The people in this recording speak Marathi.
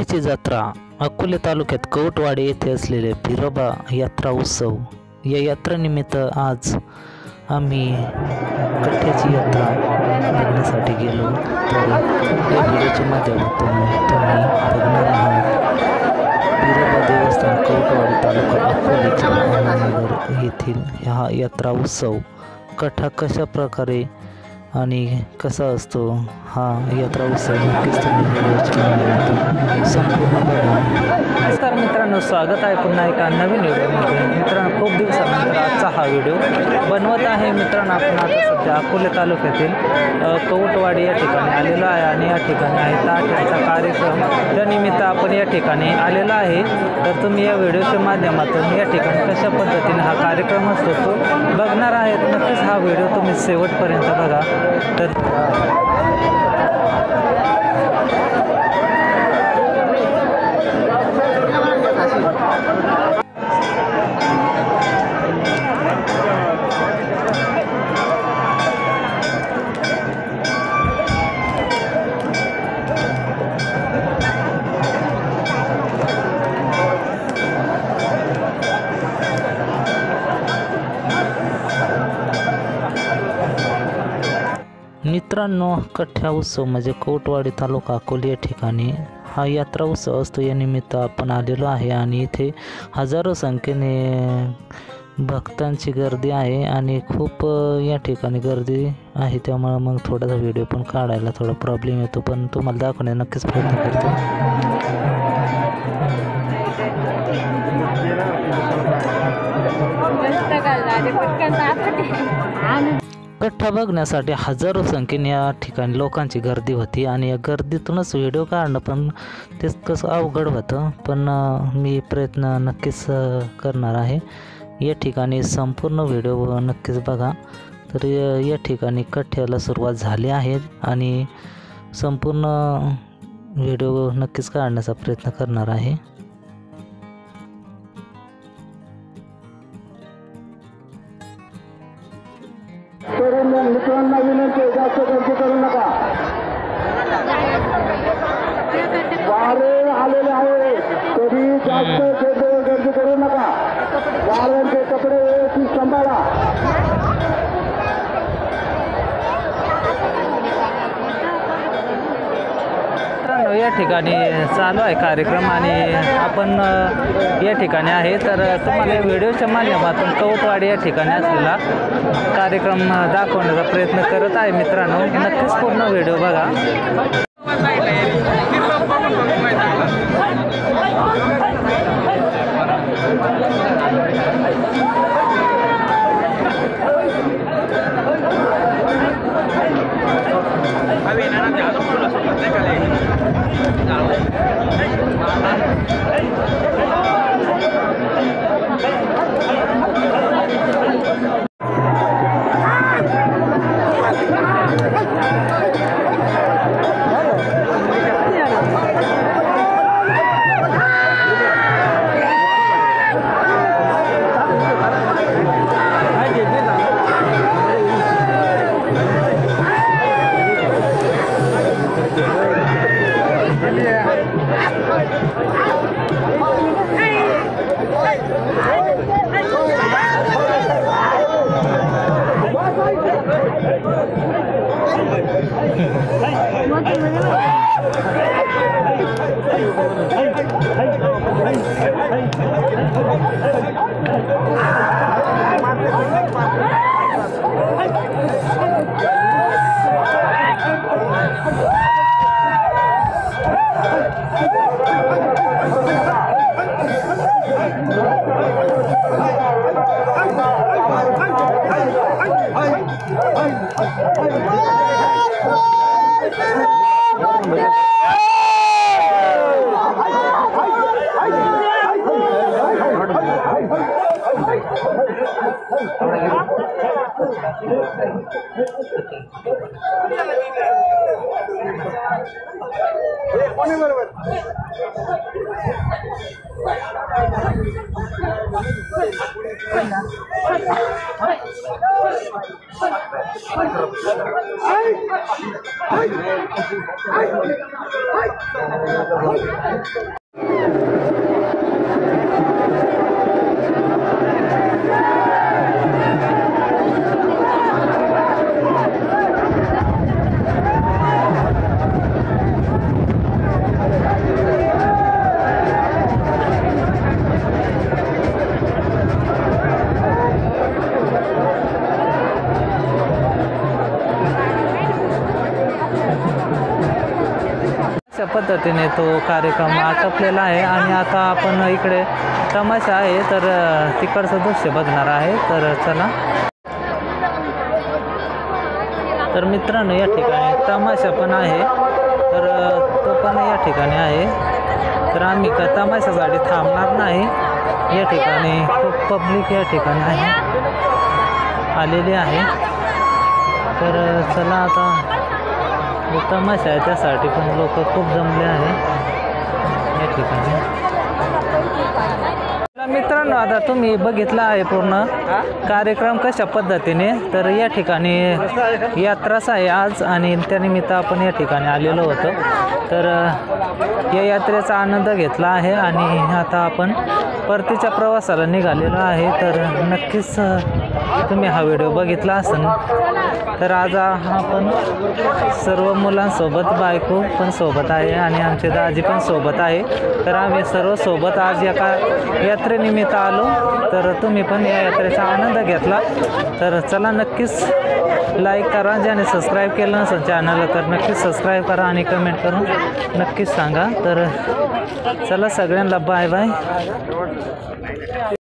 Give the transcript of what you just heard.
कट्ट्याची जत्रा अकोले तालुक्यात कवटवाडी येथे असलेले बिरोबा यात्रा उत्सव या यात्रेनिमित्त आज आम्ही कट्ट्याची यात्रा बघण्यासाठी गेलो। तर या व्हिडिओच्या माध्यमातून तुम्ही बघणार आहात बिरोबा देवस्थान कवटवाडी तालुका अकोले जिल्हा येथील हा यात्रा उत्सव कथा कशा प्रकारे आणि कसा असतो हा यात्रा उत्सव नक्कीच तुम्ही संपूर्ण बघा। नमस्कार मित्रांनो, स्वागत आहे पुन्हा एका नवीन व्हिडिओमध्ये। मित्रांनो, खूप दिवसानंतर आजचा हा व्हिडिओ बनवत आहे। मित्रांनो, आपण आता सध्या अकोले तालुक्यातील कवटवाडी या ठिकाणी आलेलो आहे आणि या ठिकाणी आहे ताट्याचा कार्यक्रम, त्यानिमित्त आपण या ठिकाणी आलेलो आहे। तर तुम्ही या व्हिडिओच्या माध्यमातून या ठिकाणी कशा पद्धतीने हा कार्यक्रम असतो तो बघणार आहेत। नक्कीच हा व्हिडिओ तुम्ही शेवटपर्यंत बघा। तर मित्रांनो, कट्टा उत्सव म्हणजे कवटवाडी तालुका अकोले या ठिकाणी हा यात्रा उत्सव असतो। या निमित्त आपण आलेलो आहे आणि इथे हजारो संख्येने भक्तांची गर्दी आहे आणि खूप या ठिकाणी गर्दी आहे, त्यामुळे मग थोडासा व्हिडिओ पण काढायला थोडा प्रॉब्लेम येतो, पण तुम्हाला दाखवण्याचा नक्कीच प्रयत्न करतो। कट्टा बघण्यासाठी हजारो संख्येने या ठिकाणी लोकांची गर्दी होती आणि या गर्दीतूनच व्हिडिओ काढणं पण तितकंच अवघड होतं, पण मी प्रयत्न नक्कीच करणार आहे। या ठिकाणी संपूर्ण व्हिडिओ नक्कीच बघा। तर या ठिकाणी कट्ट्याला सुरुवात झाली आहे आणि संपूर्ण व्हिडिओ नक्कीच काढण्याचा प्रयत्न करणार आहे। मित्रांना विनंती, जास्त गर्दी करू नका। वारे आलेले आहे, कधी जास्त गर्दी करू नका। वाऱ्यांचे कपडे व्यवस्थित सांभाळा। या ठिकाणी चालू आहे कार्यक्रम आणि आपण या ठिकाणी आहे। तर तुम्हाला व्हिडिओच्या माध्यमातून कवटवाडी या ठिकाणी असलेला कार्यक्रम दाखवण्याचा प्रयत्न करत आहे। मित्रांनो, नक्कीच पूर्ण व्हिडिओ बघा। बरोबर अशा पद्धतीने तो कार्यक्रम आटोपलेला आहे आणि आता आपण इकडे तमाशा आहे तर तिकडचं दृश्य बघणार आहे. तर चला. तर मित्रांनो या ठिकाणी तमाशा पण आहे तर तो पण या ठिकाणी आहे. तर आम्ही का तमाशासाठी थांबणार नाही. या ठिकाणी खूप पब्लिक या ठिकाणी आहे आलेली आहे. तर चला आता जो तमाशा आहे त्यासाठी पण लोक खूप जमले आहे या ठिकाणी. मित्रांनो आता तुम्ही बघितला आहे पूर्ण कार्यक्रम कशा पद्धतीने. तर या ठिकाणी यात्राच आहे आज आणि त्यानिमित्त आपण या ठिकाणी आलेलो होतो. तर या यात्रेचा आनंद घेतला आहे आणि आता आपण परतीच्या प्रवासाला निघालेलो आहे. तर नक्कीच तुम्ही हा व्हिडिओ बघितला असेल. तर आज आपण सर्व मुलांसोबत बायको पण सोबत आहे आणि आमचे दाजी पण सोबत आहे. तर आम्ही सर्व सोबत आज एका यात्रेनिमित्त आलो. तर तुम्ही पण या यात्रेचा आनंद घेतला. तर चला नक्कीच लाईक करा. ज्याने सबस्क्राईब केलं नसेल चॅनलला तर नक्कीच सबस्क्राईब करा आणि कमेंट करून नक्कीच सांगा. तर चला सगळ्यांना बाय बाय.